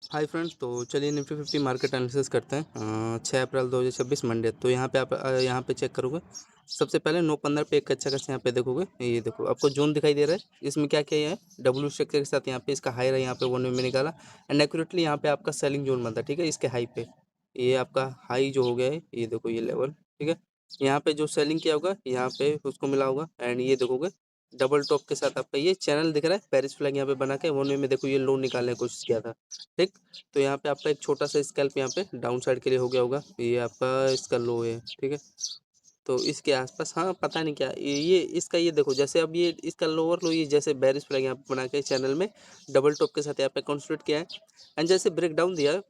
Hi friends, तो चलिए Nifty 50 market analysis करते हैं। 6 अप्रैल 2026 मंडे। तो यहाँ पे आप यहाँ पे चेक करोगे। सबसे पहले 9:15 पे एक अच्छा खासा यहाँ पे देखोगे, ये देखो आपको जोन दिखाई दे रहा है। इसमें क्या किया है, डब्ल्यू स्ट्रक्चर के साथ यहाँ पे इसका हाई रहा, यहाँ पे 1 में निकाला एंड एक्यूरेटली यहाँ पे आपका सेलिंग जोन बनता है। ठीक है, इसके हाई पे ये आपका हाई जो हो गया है, ये देखो ये लेवल। ठीक है, यहाँ पे जो सेलिंग किया होगा यहाँ पे उसको मिला होगा एंड ये देखोगे डबल टॉप के साथ आपका ये चैनल दिख रहा है। पेरिस फ्लैग यहाँ पे बना के 1 में देखो ये लो निकालने की कोशिश किया था। ठीक, तो यहाँ पे आपका एक छोटा सा स्कैल्प यहाँ पे डाउन साइड के लिए हो गया होगा, ये आपका इसका लो है। ठीक है, तो इसके आसपास हाँ पता नहीं क्या ये इसका, ये देखो जैसे अब ये इसका लोअर लो, ये जैसे बेरिश फ्लैग यहाँ पे बना के चैनल में डबल टॉप के साथ यहाँ पे कंस्ट्रक्ट किया है एंड जैसे ब्रेक डाउन दिया है,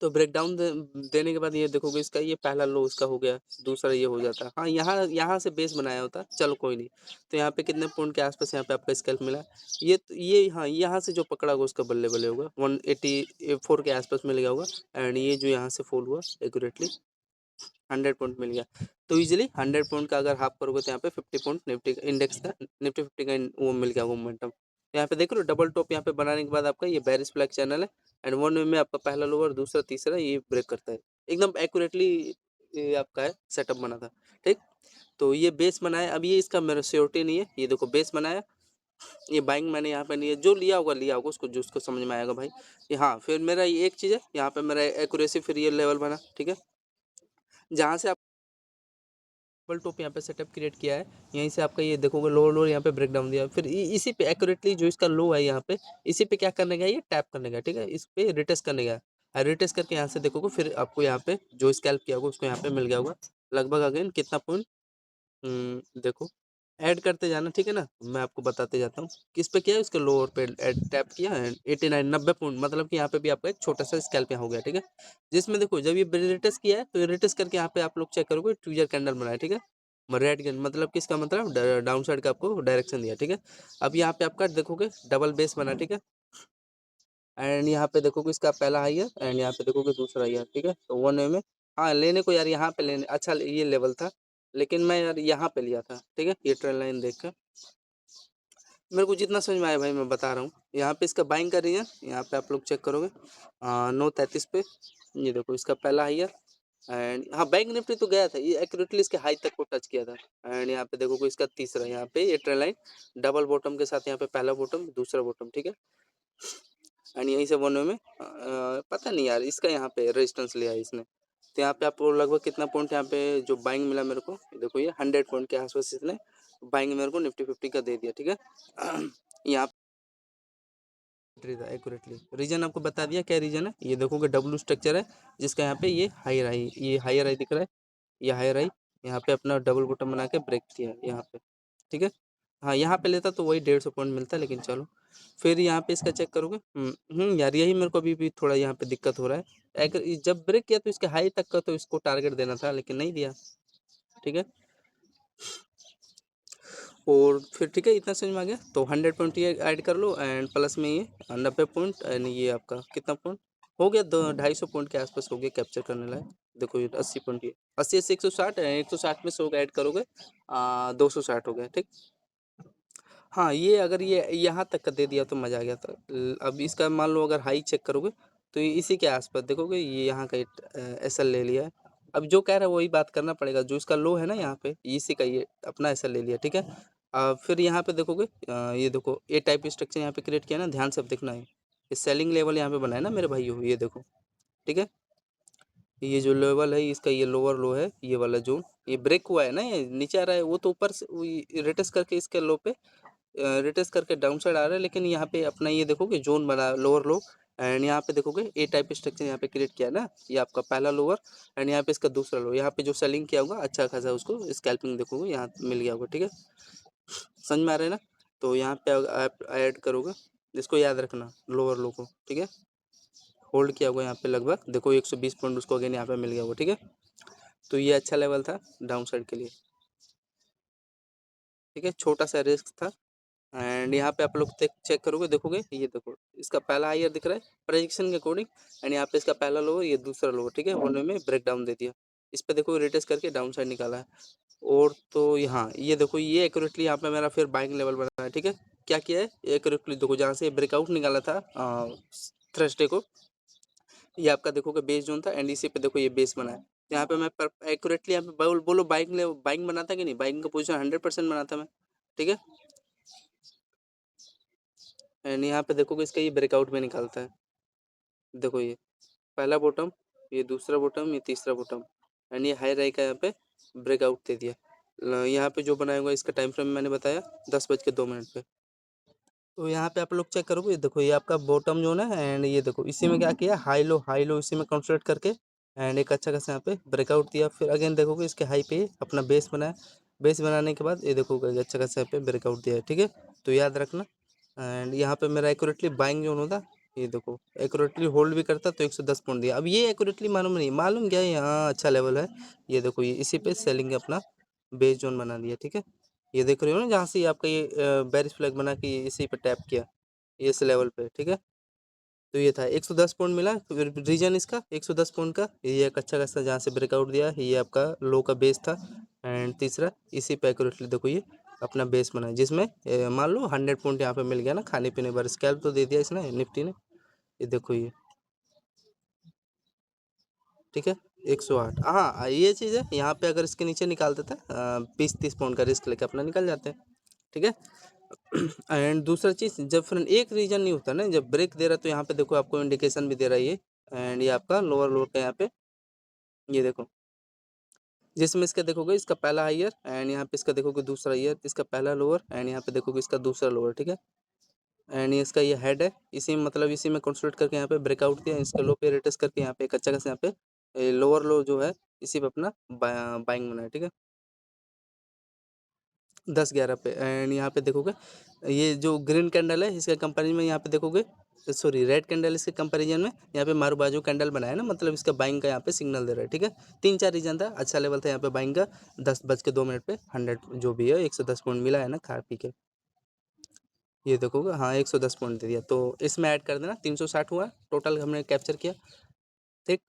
तो ब्रेक डाउन देने के बाद ये देखोगे इसका ये पहला लो इसका हो गया, दूसरा ये हो जाता है। हाँ, यहाँ यहाँ से बेस बनाया होता, चलो कोई नहीं। तो यहाँ पे कितने पॉइंट के आसपास यहाँ पे आपका स्कैल्प मिला, ये हाँ यहाँ से जो पकड़ा होगा उसका बल्ले बल्ले होगा, 184 के आसपास मिल गया होगा एंड ये जो यहाँ से फॉल हुआ एक्यूरेटली 100 पॉइंट मिल गया। तो इजीली 100 पॉइंट का अगर हाफ करोगे तो यहाँ पे 50 पॉइंट निफ्टी इंडेक्स का, निफ्टी 50 का वो मिल गया मोमेंटम। यहाँ पे देख लो डबल टॉप यहाँ पे बनाने के बाद आपका ये बेरिश फ्लैग चैनल है एंड 1 में आपका पहला लोअर दूसरा तीसरा ये ब्रेक करता है एकदम एक्यूरेटली। ये आपका है सेटअप बना था। ठीक, तो ये बेस बनाया, अब ये इसका मेरा श्योरिटी नहीं है। ये देखो बेस बनाया, ये बाइंग मैंने यहाँ पे नहीं है, जो लिया होगा उसको, जो उसको समझ में आएगा भाई। ये हाँ, फिर मेरा ये एक चीज़ है यहाँ पे मेरा एक्यूरेसी, फिर ये लेवल बना। ठीक है, जहाँ से आप डबल टॉप यहाँ पे सेटअप क्रिएट किया है, यहीं से आपका ये देखोगे लो लो यहाँ पे ब्रेक डाउन दिया, फिर इसी पे एक्यूरेटली जो इसका लो है यहाँ पे, इसी पे क्या करने गया, ये टैप करने गया। ठीक है, इस पे रिटेस्ट करने गया, रिटेस्ट करके यहाँ से देखोगे फिर आपको यहाँ पे जो स्कैल्प किया होगा उसको यहाँ पे मिल गया होगा लगभग। अगेन कितना पॉइंट, देखो ऐड करते जाना। ठीक है ना, मैं आपको बताते जाता हूँ किस पे किया है, उसके लोअर पे टैप किया एंड 89 90 पॉइंट, मतलब कि यहाँ पे भी आपका एक छोटा सा स्कैल्प यहाँ हो गया। ठीक है, जिसमें देखो जब ये रिटेस्ट किया है तो रिटेस्ट करके यहाँ पे आप लोग चेक करोगे ट्विजर कैंडल बनाया। ठीक है, रेड कैंडल मतलब किसका मतलब डाउन साइड का आपको डायरेक्शन दिया। ठीक है, अब यहाँ पे आपका देखोगे डबल बेस बना। ठीक है, एंड यहाँ पे देखोगे इसका पहला हाई है एंड यहाँ पे देखोगे दूसरा हाई है। ठीक है, तो 1 में हाँ लेने को यार, यहाँ पे लेने अच्छा ये लेवल था, लेकिन मैं यार यहाँ पे लिया था। ठीक है, ये ट्रेंड लाइन देख कर मेरे को जितना समझ में आया भाई मैं बता रहा हूँ। यहाँ पे इसका बाइंग कर रही है, यहाँ पे आप लोग चेक करोगे 9:33 पे, ये देखो इसका पहला हाई है एंड हाँ बैंक निफ्टी तो गया था, ये एक्यूरेटली इसके हाई तक को टच किया था एंड यहाँ पे देखोगे इसका तीसरा, यहाँ पे ये ट्रेंड लाइन डबल बॉटम के साथ यहाँ पे पहला बॉटम दूसरा बॉटम। ठीक है, एंड यहीं से 1 में पता नहीं यार इसका यहाँ पे रेजिस्टेंस लिया है इसने। तो यहाँ पे आपको लगभग कितना पॉइंट यहाँ पे जो बाइंग मिला मेरे को, देखो ये 100 पॉइंट के आसपास इसने बाइंग मेरे को निफ्टी 50 का दे दिया। ठीक है, यहाँ एक्यूरेटली रीजन आपको बता दिया, क्या रीजन है ये देखोगे डब्ल्यू स्ट्रक्चर है जिसका यहाँ पे ये हायर आई, ये हायर आई दिख रहा है, ये हायर आई यहाँ पे अपना डबल बॉटम बना के ब्रेक किया है यहाँ पे। ठीक है, हाँ यहाँ पे लेता तो वही 150 पॉइंट मिलता, लेकिन चलो फिर यहाँ पे इसका चेक करोगे। यार यही मेरे को अभी भी थोड़ा यहाँ पे दिक्कत हो रहा है। अगर जब ब्रेक किया तो इसके हाई तक का तो इसको टारगेट देना था, लेकिन नहीं दिया। ठीक है, और फिर ठीक है इतना समझ में आ गया, तो 100 पॉइंट ये ऐड कर लो एंड प्लस में ये 90 पॉइंट एंड ये आपका कितना पॉइंट हो गया, 250 पॉइंट के आसपास हो गया कैप्चर करने लायक। देखो ये 80 पॉइंट, ये 80 80 160 160 में 100 ऐड करोगे 260 हो गया। ठीक, हाँ ये अगर ये यहाँ तक का दे दिया तो मज़ा आ गया था। अब इसका मान लो अगर हाई चेक करोगे तो ये इसी के आसपास देखोगे, ये यहाँ का एसएल ले लिया है। अब जो कह रहा है वही बात करना पड़ेगा, जो इसका लो है ना यहाँ पे इसी का ये अपना एसएल ले लिया। ठीक है, फिर यहाँ पे देखोगे ये देखो ए टाइप स्ट्रक्चर यहाँ पे क्रिएट किया ना, ध्यान से अब देखना है, ये सेलिंग लेवल यहाँ पे बनाया ना मेरे भाइयों, ये देखो। ठीक है, ये जो लेवल है इसका, ये लोअर लो है, ये वाला जोन ये ब्रेक हुआ है ना, ये नीचे आ रहा है, वो तो ऊपर से रिटेस्ट करके इसके लो पे रिटेस्ट करके डाउन साइड आ रहा है, लेकिन यहाँ पे अपना ये देखोगे जोन बना लोअर लो एंड यहाँ पे देखोगे ए टाइप स्ट्रक्चर यहाँ पे क्रिएट किया है ना, ये आपका पहला लोअर एंड यहाँ पे इसका दूसरा लो, यहाँ पे जो सेलिंग किया होगा अच्छा खासा उसको स्कैल्पिंग देखोगे यहाँ मिल गया होगा। ठीक है, समझ में आ रहा है ना, तो यहाँ पे आप ऐड करोगे, इसको याद रखना लोअर लो को। ठीक है, होल्ड किया होगा यहाँ पे लगभग देखो 120 पॉइंट उसको अगेन यहाँ पे मिल गया होगा। ठीक है, तो ये अच्छा लेवल था डाउन साइड के लिए। ठीक है, छोटा सा रिस्क था एंड यहाँ पे आप लोग चेक करोगे देखोगे, ये देखो इसका पहला हायर दिख रहा है प्रेडिक्शन के अकॉर्डिंग एंड यहाँ पे इसका पहला लोअर ये दूसरा लोअर। ठीक है, 1 में ब्रेक डाउन दे दिया, इस पे देखो रिटेस्ट करके डाउन साइड निकाला है। और तो यहाँ ये देखो ये एक्यूरेटली यहाँ पे मेरा फिर बाइंग लेवल बना है। ठीक है, क्या किया है एक्यूरेटली देखो, जहाँ से ब्रेकआउट निकाला था थर्सडे को ये आपका देखोगे बेस जोन था एंड इसी पे देखो ये बेस बना है। तो यहाँ पे मैं एक्यूरेटली यहाँ पे बोलो बाइंग बनाता कि नहीं, बाइंग का पोजीशन 100% बनाता मैं, ठीक है। एंड यहाँ पे देखोगे इसका ये ब्रेकआउट में निकालता है, देखो ये पहला बॉटम, ये दूसरा बॉटम, ये तीसरा बॉटम एंड ये हाई राई का यहाँ पे ब्रेकआउट दे दिया। यहाँ पे जो बनाया हुआ इसका टाइम फ्रेम मैंने बताया 10:02 पे। तो यहाँ पे आप लोग चेक करोगे, देखो ये आपका बॉटम जोन है एंड ये देखो इसी में क्या किया, हाई लो इसी में कंसोलिडेट करके एंड एक अच्छा खासा यहाँ पे ब्रेकआउट दिया। फिर अगेन देखोगे इसके हाई पे अपना बेस बनाया, बेस बनाने के बाद ये देखोगे अच्छा खासा यहाँ पे ब्रेकआउट दिया है, ठीक है। तो याद रखना एंड यहाँ पे मेरा एक्यूरेटली बाइंग जोन होता, ये देखो एक्यूरेटली होल्ड भी करता तो 110 पॉइंट दिया। अब ये एक्यूरेटली मालूम नहीं, मालूम क्या है, यहाँ अच्छा लेवल है, ये देखो ये इसी पे सेलिंग अपना बेस जोन बना लिया, ठीक है। ये देख रहे हो ना जहाँ से आपका ये बेरिश फ्लैग बना के इसी पे टैप किया, ये इस लेवल पे, ठीक है। तो ये था 110 पॉइंट मिला, रीजन इसका 110 पॉइंट का, ये एक अच्छा खासा जहाँ से ब्रेकआउट दिया, ये आपका लो का बेस था एंड तीसरा इसी पे एक्यूरेटली देखो ये अपना बेस बना है, जिसमें मान लो 100 पॉइंट यहाँ पे मिल गया ना, खाने पीने पर स्कैल्प तो दे दिया इसने निफ्टी ने, ये देखो ये, ठीक है। 108, हाँ ये चीज़ है, यहाँ पे अगर इसके नीचे निकाल देता है 20-30 पॉइंट का रिस्क लेके अपना निकल जाते हैं, ठीक है। एंड दूसरा चीज़, जब फ्रेंड एक रीजन नहीं होता ना, जब ब्रेक दे रहा है तो यहाँ पे देखो आपको इंडिकेशन भी दे रहा है ये एंड ये आपका लोअर लोअर का यहाँ पे, ये देखो जिसमें इसका देखोगे इसका पहला हाईयर एंड यहाँ पे इसका देखोगे दूसरा हाईयर, इसका पहला लोअर एंड यहाँ पे देखोगे इसका दूसरा लोअर, ठीक है। एंड ये इसका ये हेड है, इसी में मतलब इसी में कंसोलिडेट करके यहाँ पे ब्रेकआउट दिया, इसका लो पे रिट्रेस करके यहाँ पे एक अच्छा खासा यहाँ पे लोअर लो जो है इसी पे अपना बाइंग बना है, ठीक है। 10-11 पे एंड यहाँ पे देखोगे ये जो ग्रीन कैंडल है इसके कंपैरिजन में यहाँ पे देखोगे, सॉरी रेड कैंडल इसके कंपैरिजन में यहाँ पे मारू बाजू कैंडल बनाया ना, मतलब इसका बाइंग का यहाँ पे सिग्नल दे रहा है, ठीक है। 3-4 रीजन था, अच्छा लेवल था यहाँ पे बाइंग का, 10:02 पे 100 जो भी है 110 पॉइंट मिला है ना खा पी के, ये देखोगे हाँ 110 पॉइंट दे दिया। तो इसमें ऐड कर देना 360 हुआ टोटल हमने कैप्चर किया, ठीक।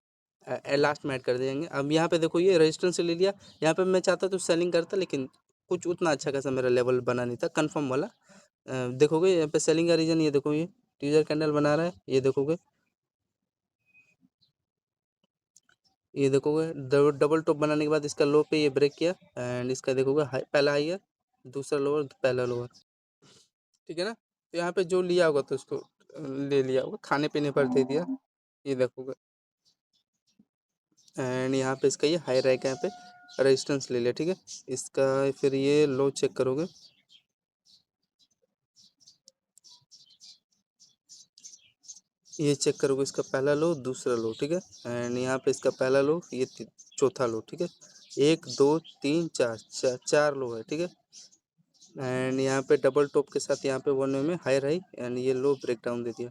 लास्ट में ऐड कर देंगे। अब यहाँ पे देखो ये रेजिस्टेंस ले लिया, यहाँ पे मैं चाहता तो सेलिंग करता लेकिन कुछ उतना अच्छा खासा मेरा लेवल बना नहीं था कंफर्म वाला। देखोगे यहाँ पे सेलिंग का रीजन, ये देखो ये टीजर कैंडल बना रहा है, ये देखोगे, ये देखोगे डबल टॉप बनाने के बाद इसका लो पे ये ब्रेक किया एंड इसका देखोगे पहला हाईयर दूसरा लोअर पहला लोअर, ठीक है ना। तो यहाँ पे जो लिया होगा तो उसको ले लिया होगा, खाने पीने पर दे दिया, ये देखोगे एंड यहाँ पे इसका ये हाई रैक है, यहाँ पे रेजिस्टेंस ले लिया, ठीक है। इसका फिर ये लो चेक करोगे, ये चेक करोगे इसका पहला लो दूसरा लो, ठीक है। एंड यहाँ पे इसका पहला लो ये चौथा लो, ठीक है। 1 2 3 4 चार लो है, ठीक है। एंड यहाँ पे डबल टॉप के साथ यहाँ पे वन वे में हाई रही एंड ये लो ब्रेक डाउन दे दिया,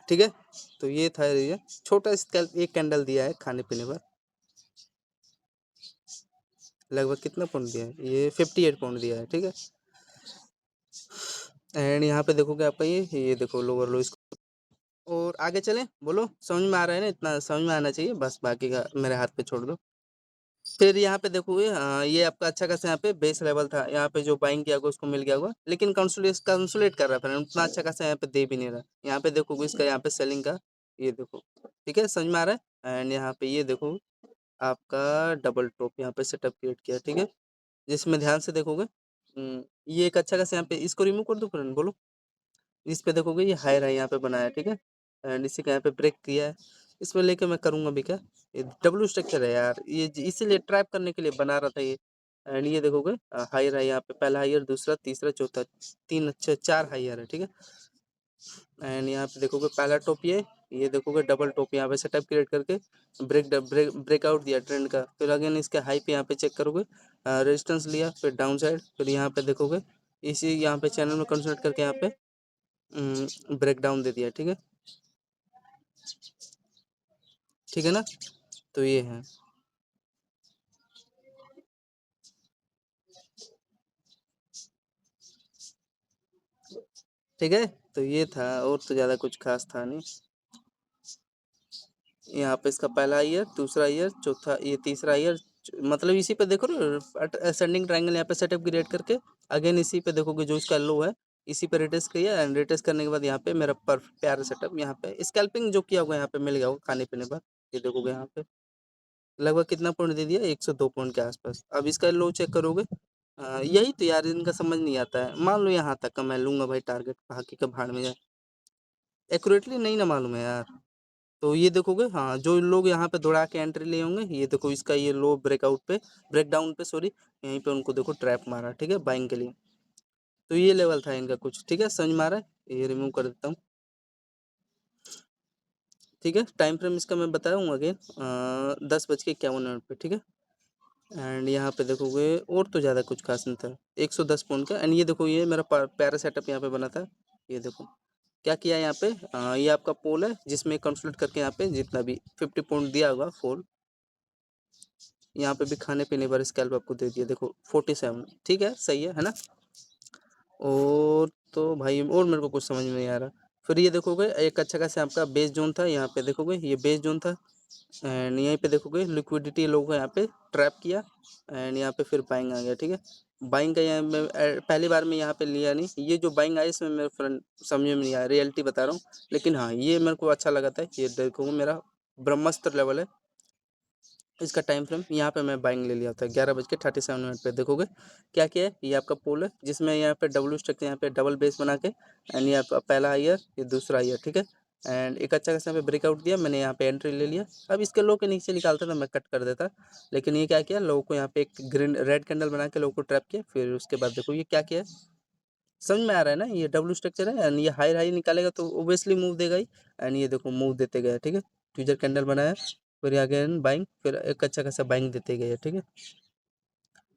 ठीक है। तो ये था ये छोटा स्कैल्प, एक कैंडल दिया है खाने पीने पर, लगभग कितना पॉइंट दिया है, ये 58 पॉइंट दिया है, ठीक है। एंड यहाँ पे देखोगे आपका ये देखो लोअर लो इसको, और आगे चलें, बोलो समझ में आ रहा है ना, इतना समझ में आना चाहिए बस, बाकी का मेरे हाथ पे छोड़ दो। फिर यहाँ पे देखोगे ये आपका अच्छा खासा यहाँ पे बेस लेवल था, यहाँ पे जो बाइंग किया होगा उसको मिल गया होगा, लेकिन कंसोलिडेट कर रहा है फ्रेंड, उतना अच्छा खासा यहाँ पे दे भी नहीं रहा। यहाँ पे देखोगे इसका यहाँ पे सेलिंग का, ये देखो, ठीक है समझ में आ रहा है। एंड यहाँ पे ये देखो आपका डबल टॉप यहाँ पे सेटअप क्रिएट किया, ठीक है। जिसमें ध्यान से देखोगे ये एक अच्छा खासा यहाँ पे इसको रिमूव कर दो फ्रेंड, बोलो। इस पे देखोगे ये हायर है यहाँ पे बनाया, ठीक है। एंड इसी का यहाँ पे ब्रेक किया है, इसमें लेके मैं करूँगा भी क्या, ये डब्ल्यू स्ट्रक्चर है यार, ये इसीलिए ट्रैप करने के लिए बना रहा था ये। एंड ये देखोगे हायर है यहाँ पे, पहला हायर दूसरा तीसरा चौथा, तीन अच्छा 4 हायर है, ठीक है। एंड यहाँ पे देखोगे पहला टॉप ये देखोगे डबल टॉप यहाँ पे सेटअप क्रिएट करके ब्रेकआउट दिया ट्रेंड का। फिर अगेन इसके हाई पे यहाँ पे चेक करोगे रेजिस्टेंस लिया, फिर डाउन साइड, फिर यहाँ पे देखोगे इसी यहाँ पे चैनल में कंसल्ट करके यहाँ पे ब्रेक डाउन दे दिया, ठीक है, ठीक है ना। तो ये है, ठीक है। तो ये था, और तो ज़्यादा कुछ खास था नहीं। यहाँ पे इसका पहला ईयर दूसरा ईयर चौथा ये तीसरा ईयर, मतलब इसी पे देखो ना असेंडिंग ट्रायंगल यहाँ पे सेटअप क्रिएट करके अगेन इसी पे देखोगे जो इसका लो है इसी पे रिटेस्ट किया एंड रिटेस्ट करने के बाद यहाँ पे मेरा प्यारा सेटअप यहाँ पे स्कैल्पिंग जो किया होगा यहाँ पे मिल गया होगा खाने पीने पर। ये देखोगे यहाँ पे लगभग कितना पॉइंट दे दिया, 102 पॉइंट के आसपास। अब इसका लो चेक करोगे, यही तो यार इनका समझ नहीं आता है। मान लो यहाँ तक का मैं लूंगा भाई टारगेट, बाकी का भाड़ में जाए, एक्यूरेटली नहीं ना मालूम है यार। तो ये देखोगे, हाँ जो लोग यहाँ पे दौड़ा के एंट्री लिए होंगे, ये देखो इसका ये लो ब्रेकआउट पे, ब्रेकडाउन पे सॉरी, यहीं पे उनको देखो ट्रैप मारा, ठीक है, बाइंग के लिए। तो ये लेवल था इनका कुछ, ठीक है, समझ में आ रहा है। ये रिमूव कर देता हूँ, ठीक है। टाइम फ्रेम इसका मैं बताऊँ अगेन, 10:51 पे, ठीक है। एंड यहाँ पे देखोगे और तो ज़्यादा कुछ खास नहीं था, 110 पॉइंट का। एंड ये देखो ये मेरा प्यारा सेटअप यहाँ पे बना था। ये देखो क्या किया यहाँ पे, ये आपका पोल है जिसमें कंसुलेट करके यहाँ पे जितना भी 50 पॉइंट दिया होगा फॉल, यहाँ पे भी खाने पीने पर स्कैल्प आपको दे दिया, देखो 47, ठीक है, सही है ना। और तो भाई और मेरे को कुछ समझ में नहीं आ रहा। फिर ये देखोगे एक अच्छा खासा आपका बेस जोन था, यहाँ पे देखोगे ये बेस जोन था। एंड यहीं पे देखोगे लिक्विडिटी लोगों को यहाँ पे ट्रैप किया एंड यहाँ पे फिर बाइंग आ गया, ठीक है। बाइंग का यहाँ मैं पहली बार में यहाँ पे लिया नहीं, ये जो बाइंग आई इसमें मेरे फ्रेंड समझ में नहीं आया, रियलिटी बता रहा हूँ। लेकिन हाँ ये मेरे को अच्छा लगा था। ये देखो मेरा ब्रह्मास्त्र लेवल है, इसका टाइम फ्रेम यहाँ पे मैं बाइंग ले लिया था 11:37 पे। देखोगे क्या किया है, ये आपका पोल है जिसमें यहाँ पे डब्ल्यू स्ट्रक्चर, यहाँ पे डबल बेस बना के एंड ये आपका पहला हायर, ये दूसरा हायर, ठीक है। एंड एक अच्छा खासा यहाँ पे ब्रेकआउट दिया, मैंने यहाँ पे एंट्री ले लिया। अब इसके लो के नीचे निकालता था मैं, कट कर देता, लेकिन ये क्या किया, लोगों को यहाँ पे एक ग्रीन रेड कैंडल बना के लोगों को ट्रैप किया। फिर उसके बाद देखो ये क्या किया है, समझ में आ रहा है ना। ये डब्ल्यू स्ट्रक्चर है एंड ये हाई हाई निकालेगा तो ओबियसली मूव देगा ही। एंड ये देखो मूव देते गए, ठीक है, ट्विजर कैंडल बनाया, फिर अगेन बाइंग, फिर एक अच्छा खासा बाइंग देते गए, ठीक है।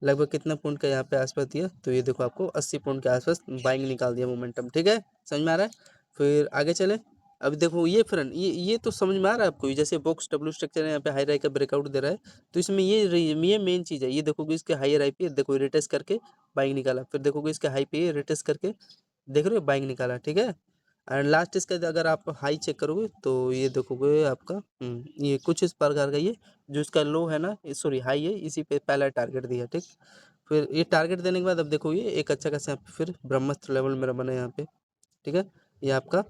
लगभग कितना पॉइंट का यहाँ पे आसपास दिया, तो ये देखो आपको 80 पॉइंट के आसपास बाइंग निकाल दिया मोमेंटम, ठीक है, समझ में आ रहा है। फिर आगे चले। अब देखो ये फ्रेंड, ये तो समझ में आ रहा है आपको, ये जैसे बॉक्स डब्ल्यू स्ट्रक्चर है, यहाँ पे हाई राई का ब्रेकआउट दे रहा है, तो इसमें ये मेन चीज़ है। ये देखोगे इसके हायर हाई पे देखो रिटेस्ट करके बाइंग निकाला, फिर देखोगे इसके हाई पे रिटेस्ट करके देख रहे हो बाइंग निकाला, ठीक है। एंड लास्ट इसका अगर आप हाई चेक करोगे तो ये देखोगे आपका ये कुछ इस प्रकार का, ये जो इसका लो है ना, सॉरी हाई है, इसी पे पहला टारगेट दिया, ठीक। फिर ये टारगेट देने के बाद अब देखो ये एक अच्छा खासा यहाँ पे फिर ब्रह्मास्त्र लेवल मेरा बना यहाँ पे, ठीक है। ये आपका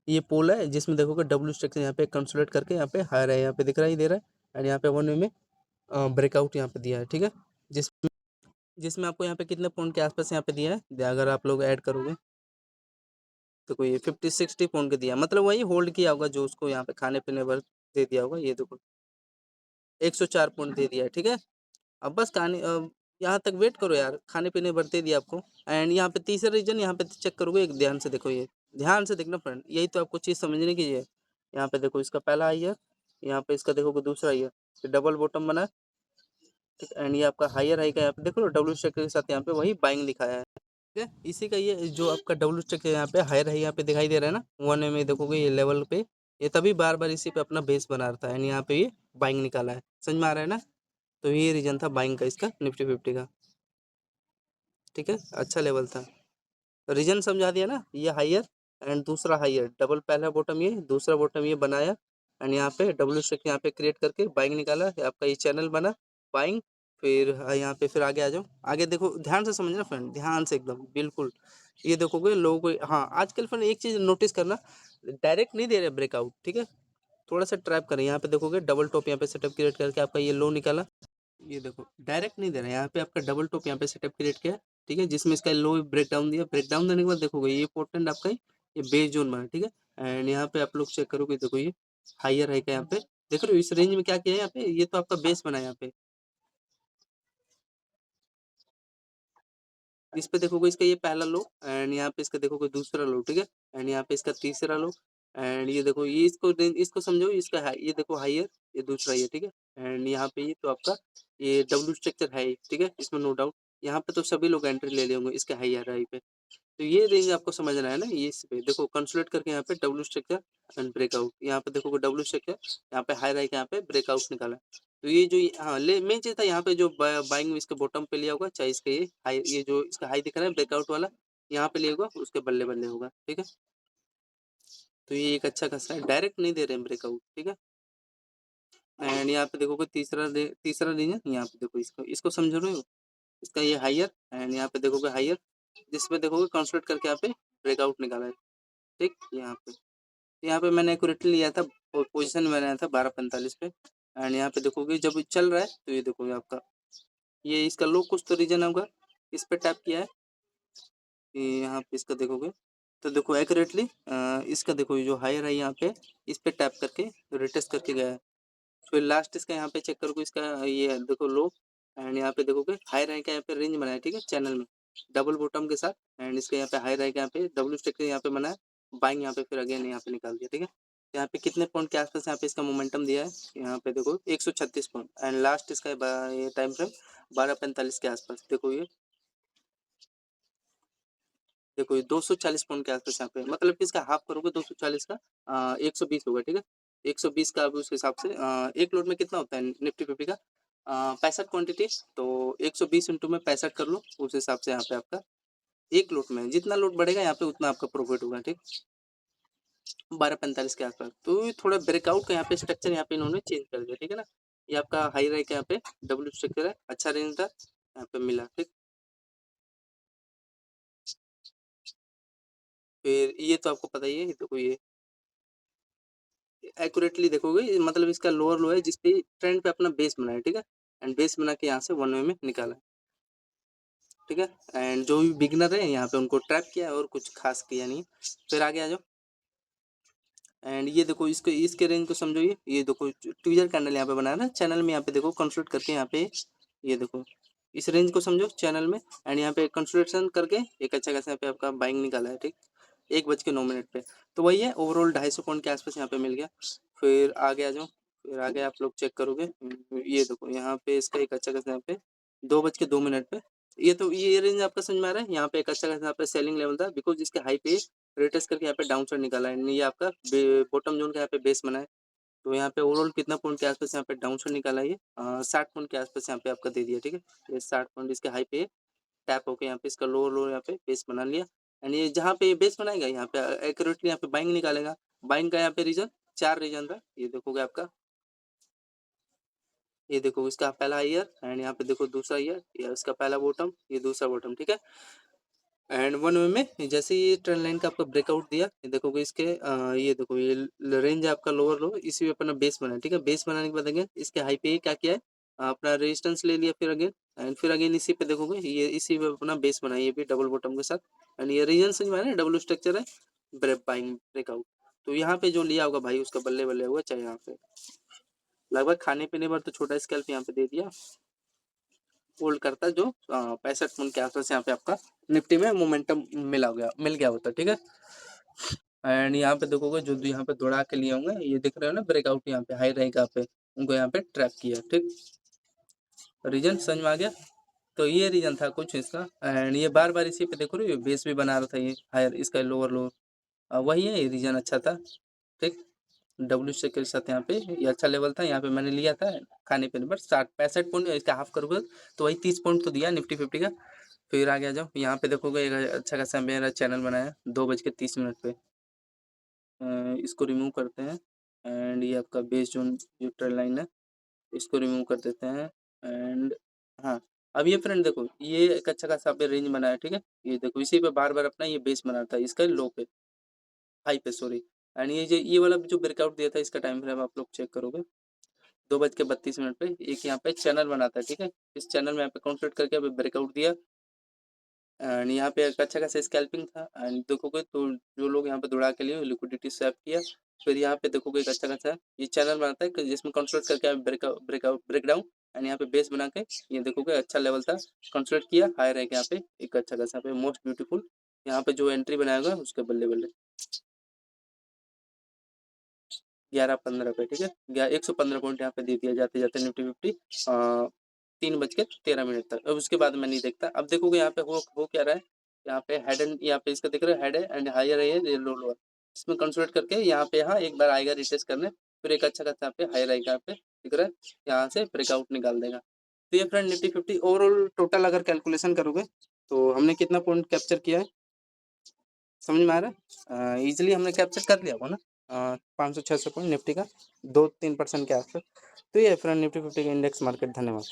ये पोल है जिसमें देखोगे डब्ल्यू स्ट्रक्चर यहाँ पे कंसोलिडेट करके यहाँ पे हायर है, यहाँ पे दिख रहा ही दे रहा है। एंड यहाँ पे 1 वे में ब्रेकआउट यहाँ पे दिया है, ठीक है। जिसमें जिसमें आपको यहाँ पे कितने पॉइंट के आसपास यहाँ पे दिया है, अगर आप लोग ऐड करोगे तो कोई 50-60 पॉइंट का दिया, मतलब वही होल्ड किया होगा जो उसको यहाँ पे खाने पीने पर दे दिया होगा। ये देखो 104 पॉइंट दे दिया है, ठीक है। अब बस कहानी, यहाँ तक वेट करो यार, खाने पीने भर दे दिया आपको। एंड यहाँ पे तीसरा रीजन यहाँ पे चेक करोगे, एक ध्यान से देखो, ये ध्यान से देखना फ्रेंड, यही तो आपको चीज़ समझने की है। यहाँ पे देखो इसका पहला ईयर, यहाँ पे इसका देखोगे दूसरा ईयर, फिर डबल बॉटम बना, ठीक। एंड ये आपका हायर हाई का यहाँ पे देखो डब्ल्यू स्ट्रक्चर के साथ यहाँ पे वही बाइंग लिखाया है, ठीक है। इसी का ये जो आपका डब्ल्यू स्ट्रक्चर यहाँ पे हायर हाई यहाँ पे दिखाई दे रहा है ना, 1 में देखोगे ये लेवल पे, ये तभी बार बार इसी पे अपना बेस बना रहा था एंड यहाँ पे ये बाइंग निकाला है, समझ में आ रहा है ना। तो ये रीजन था बाइंग का इसका निफ्टी 50 का, ठीक है, अच्छा लेवल था। रीजन समझा दिया ना, ये हायर एंड दूसरा हायर, डबल पहला बॉटम ये, दूसरा बॉटम ये बनाया एंड यहाँ पे डब्ल्यू स्ट्रक्चर यहाँ पे क्रिएट करके बाइंग निकाला, आपका ये चैनल बना बाइंग। फिर यहाँ पे फिर आगे आ जाओ, आगे देखो ध्यान से समझना फ्रेंड, ध्यान से एकदम बिल्कुल। ये देखोगे लोगों को, हाँ आजकल फ्रेंड एक चीज़ नोटिस करना, डायरेक्ट नहीं दे रहे ब्रेकआउट, ठीक है, थोड़ा सा ट्रैप करें। यहाँ पे देखोगे डबल टॉप यहाँ पे सेटअप क्रिएट करके आपका ये लो निकाला, ये देखो डायरेक्ट नहीं दे रहा है, यहाँ पे आपका डबल टॉप यहाँ पे सेटअप क्रिएट किया है, ठीक है, जिसमें इसका लो ब्रेक डाउन दिया, ब्रेक डाउन देने के बाद देखोगे ये पोर्टेंट आपका ये बेस जोन बना, ठीक है। एंड यहाँ पे आप लोग चेक करोगे, देखो ये हायर है का यहाँ पे देख रहे हो, इस रेंज में क्या किया है यहाँ पे, ये तो आपका बेस बना है यहाँ पे, इस पे देखोगे इसका ये पहला लो एंड यहाँ पे इसका देखोगे दूसरा लो, ठीक है। एंड यहाँ पे इसका तीसरा लो एंड ये देखो ये इसको समझो, इसका है ये देखो हायर, ये दूसरा ये, ठीक है। एंड यहाँ पे ये तो आपका ये डब्ल्यू स्ट्रक्चर है, ठीक है, इसमें नो डाउट। यहाँ पे तो सभी लोग एंट्री ले होंगे इसके हायर हाई पे। तो ये रेंज आपको समझना है ना, ये इस पे देखो कंसोलिडेट करके यहाँ पे डब्ल्यू स्ट्रक्चर एंड ब्रेकआउट, यहाँ पे देखोगे डब्ल्यू स्ट्रक्चर यहाँ पे हाई राइट यहाँ पे ब्रेकआउट निकाला। तो ये जो हाँ ले मेन चीज था यहाँ पे जो बाइंग इसके बॉटम पे लिया होगा, चाहे इसका ये हाई, ये जो इसका हाई दिख रहा है ब्रेकआउट वाला यहाँ पे लिया होगा, उसके बल्ले बल्ले होगा, ठीक है। तो ये एक अच्छा खासा है, डायरेक्ट नहीं दे रहे हैं ब्रेकआउट, ठीक है। एंड यहाँ पे देखोगे तीसरा रीजन, यहाँ पे देखो इसको इसको समझ रहे हो, इसका ये हायर एंड यहाँ पे देखोगे हायर जिसमें देखोगे कंसोलिडेट करके यहाँ पे ब्रेकआउट निकाला है, ठीक यहाँ पे मैंने एक्यूरेटली लिया था, पोजीशन में बनाया था 12:45 पे। एंड यहाँ पे देखोगे जब चल रहा है तो ये देखोगे आपका ये इसका लो कुछ तो रीजन होगा, इस पे टैप किया है, ये यहाँ पे इसका देखोगे तो देखो एक्यूरेटली इसका देखो ये जो हायर है यहाँ पे इस पे टैप करके रिटेस्ट करके गया है। फिर लास्ट इसका यहाँ पे चेक करोगे, इसका ये देखो लो, एंड यहाँ पे देखोगे हाई रैंक का यहाँ पे रेंज बनाया, ठीक है, चैनल में डबल बॉटम के साथ। एंड इसका यहाँ पे हाई रैंक यहाँ पे डब्ल्यू स्टिक यहाँ पे बनाया, बाइंग यहाँ पे फिर अगेन यहाँ पे निकाल दिया, ठीक है। यहाँ पे कितने पॉइंट के आसपास यहाँ पे इसका मोमेंटम दिया है, यहाँ पे देखो 136 पॉइंट। एंड लास्ट इसका ये टाइम फ्रेम 12:45 के आसपास देखो ये 240 पॉइंट के आसपास यहाँ पे, मतलब कि इसका हाफ करोगे 240 का 120 होगा, ठीक है। 120 का अभी उस हिसाब से एक लोड में कितना होता है निफ्टी फिफ्टी का 65 क्वांटिटी, तो 120 इंटू में 65 कर लो, उस हिसाब से यहाँ पे आपका एक लोड में जितना लोड बढ़ेगा यहाँ पे उतना आपका प्रॉफिट होगा, ठीक। 12:45 के आसपास तो ये थोड़ा ब्रेकआउट का यहाँ पे स्ट्रक्चर यहाँ पे इन्होंने चेंज कर दिया, ठीक है ना। ये आपका हाई रैंक यहाँ पे डब्ल्यू स्ट्रक्चर है, अच्छा रेंज था यहाँ पे मिला, ठीक। फिर ये तो आपको पता ही है, देखो ये एक्यूरेटली देखोगे मतलब इसका लोअर लो है जिसपे ट्रेंड पे अपना बेस बनाया, ठीक है। एंड बेस बना के यहाँ से 1 वे में निकाला, ठीक है। एंड जो भी बिगनर है यहाँ पे उनको ट्रैप किया और कुछ खास किया नहीं। फिर आगे आ जाओ, एंड ये देखो इसको इसके रेंज को समझो, ये देखो ट्विजर कैंडल यहाँ पे बनाया ना चैनल में, यहाँ पे देखो कंसोलिडेट करके यहाँ पे ये देखो इस रेंज को समझो चैनल में, एंड यहाँ पे कंसोलिडेशन करके एक अच्छा खासा यहाँ पे आपका बाइंग निकाला है, ठीक। 1:09 पे तो वही है ओवरऑल 250 पॉइंट के आसपास यहाँ पे मिल गया। फिर आगे आ जाओ, फिर आगे आप लोग चेक करोगे, ये देखो यहाँ पे इसका एक अच्छा खासा यहाँ पे 2:02 पे ये रेंज आपका समझ में आ रहा है। यहाँ पे एक अच्छा खासा यहाँ पे सेलिंग लेवल था, बिकॉज इसके हाई पे रिटेस्ट करके यहाँ पे डाउन साइड निकाला है, ये आपका बॉटम जोन का यहाँ पे बेस बना है। तो यहाँ पे ओवरऑल कितना पॉइंट के आसपास यहाँ पे डाउन साइड निकाला है, ये 60 पॉइंट के आसपास यहाँ पे आपका दे दिया, ठीक है। ये 60 पॉइंट इसके हाई पे टैप होके यहाँ पे इसका लोअर यहाँ पे बेस बना लिया। एंड ये जहाँ पे बेस बनाएगा यहाँ पे एक्यूरेटली यहाँ पे बाइंग निकालेगा। बाइंग का यहाँ पे रीजन 4 रीजन था, ये देखोगे आपका, ये देखो इसका पहला ईयर, एंड यहाँ पे देखो दूसरा ईयर, ये इसका पहला बॉटम, ये दूसरा बॉटम, ठीक है। एंड 1 वे में जैसे ये ट्रेंड लाइन का आपका ब्रेकआउट दिया, ये देखोगे इसके ये देखो ये रेंज आपका लोअर लो, इसी में अपना बेस बना, ठीक है। बेस बनाने के बाद अगेन इसके हाई पे क्या किया है, अपना रेजिस्टेंस ले लिया, फिर अगेन एंड फिर अगेन इसी पे देखोगे ये इसी में अपना बेस बना, ये भी डबल बॉटम के साथ। एंड ये रीजन समझ में आया ना, डबल स्ट्रक्चर है, बाइंग ब्रेकआउट। तो यहाँ पे जो लिया होगा भाई उसका बल्ले बल्ले हुआ, चाहे यहाँ पे लगभग खाने पीने पर तो छोटा स्केल्प यहाँ पे दे दिया, होल्ड करता जो 65 पॉइंट के आसपास यहाँ पे आपका निफ्टी में मोमेंटम मिल गया होता, ठीक है। एंड यहाँ पे देखोगे जो यहाँ पे दौड़ा के लिए होंगे, ये दिख रहे हो ना ब्रेकआउट यहाँ पे हाई रैंक यहाँ पे उनको यहाँ पे ट्रैप किया, ठीक। रीजन समझ में आ गया, तो ये रीजन था कुछ इसका। एंड ये बार बार इसी पे देखो रहे हो बेस भी बना रहा था, ये हायर इसका लोअर लो वही है, ये रीजन अच्छा था, ठीक। डब्ल्यू से के साथ यहाँ पे ये अच्छा लेवल था, यहाँ पे मैंने लिया था खाने पीने पर 65 पॉइंट, इसका हाफ करोगे तो वही 30 पॉइंट तो दिया निफ्टी फिफ्टी का। फिर आ गया जाओ, यहाँ पे देखोगे एक अच्छा खासा मेरा चैनल बनाया 2:30 पे, इसको रिमूव करते हैं। एंड ये आपका बेस जोन जो ट्रेंड लाइन है इसको रिमूव कर देते हैं। एंड हाँ, अब ये फ्रेंड देखो ये एक अच्छा खासा पे रेंज बनाया, ठीक है। ये देखो इसी पे बार बार अपना ये बेस बना था, इसका लो पे हाई पे सॉरी। एंड ये वाला जो ब्रेकआउट दिया था इसका टाइम फ्रेम आप लोग चेक करोगे 2:32 पे एक यहाँ पे चैनल बनाता है, ठीक है। इस चैनल में यहाँ पे काउंट करके अभी ब्रेकआउट दिया, एंड यहाँ पे एक अच्छा खासा स्कैल्पिंग था। एंड देखोगे तो जो लोग यहाँ पे दौड़ा के लिए लिक्विडिटी स्वैप किया, फिर यहाँ पे देखोगे एक अच्छा खासा ये चैनल बनाता है जिसमें कंसोलिडेट करके ब्रेकडाउन, एंड यहाँ पे बेस बना के ये देखोगे अच्छा लेवल था, कंसोलिडेट किया हाई रैंक यहाँ पे एक अच्छा खासा पे मोस्ट ब्यूटीफुल यहाँ पे जो एंट्री बनाएगा उसके बल्ले बल्ले 11:15 पे, ठीक है। 115 पॉइंट यहाँ पे दे दिया जाते जाते निफ्टी फिफ्टी 3:13 तक। अब उसके बाद मैं नहीं देखता। अब देखोगे यहाँ पे हो क्या रहा है, यहाँ पे हेड एंड यहाँ पे इसका दिख रहा है हेड है एंड हायर है ये लो लोअर, इसमें कंसोलिडेट करके यहाँ पे एक बार आएगा रिटेस्ट करने, फिर एक अच्छा खासा यहाँ पे हायर आएगा, यहाँ पे दिख रहा है, यहाँ से ब्रेकआउट निकाल देगा। तो ये friend Nifty fifty overall total अगर कैलकुलेशन करोगे तो हमने कितना पॉइंट कैप्चर किया है समझ में आ रहा है, इजिली हमने कैप्चर कर लिया होगा ना 500-600 पॉइंट निफ्टी का 2-3% के आसपास। तो ये फ्रेंड निफ्टी फिफ्टी का इंडेक्स मार्केट। धन्यवाद।